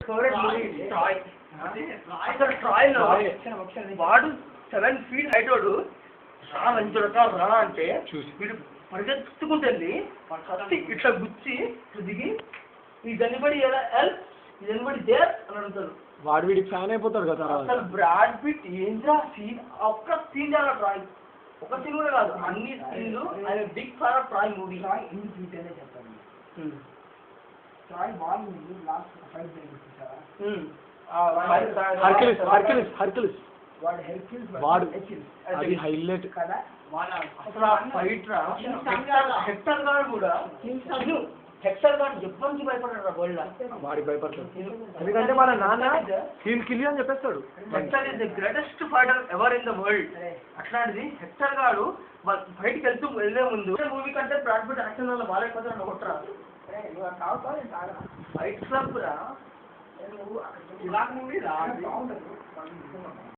Favourite movie Troy. అసలు Troy లో వాడు 7 feet హైటోడు రా మంచి రా అంటే వీడు పరిగెత్తుకుంటుంది ఇట్లా గుచ్చి ఇట్లా దిగి is anybody help is anybody there అని అడుగుతారు. వాడు వీడికి ఫ్యాన్ అయిపోతాడు కదా. అసలు బ్రాడ్ పిట్ ఏంద్రా సీన్, ఒక్క సీన్ చాలా ట్రాయ్, ఒక సీన్ కూడా కాదు అన్ని సీన్లు. ఆయన big fan of Troy movie. Troy in detail చెప్తాను. ట్రాయ్ బాల్ ఉంది లాస్ట్ ఫైట్ జరిగింది. హర్క్యులిస్ వాడు హెర్క్యులిస్ వాడు అది హైలైట్ కదా. అసలు ఆ ఫైట్ రా హెక్టర్ గారు కూడా హెక్టర్ గారు ఎవ్వరికి భయపడ్డాడు వరల్డ్. వాడికి భయపడతాడు ఎందుకంటే వాళ్ళ నాన్న హీల్ కిల్ అని చెప్పేస్తాడు. Hectare is the greatest fighter ever in the world. అట్లాంటిది హెక్టర్ గారు బయటికి వెళ్ళే ముందు మూవీ కంటే బ్రాడ్ పిట్ యాక్షన్ వల్ల బాగా అయిపోతాడు కొట్టరా. ఫైట్ క్లబ్ రా నువ్వు అక్కడ మూవీ రా.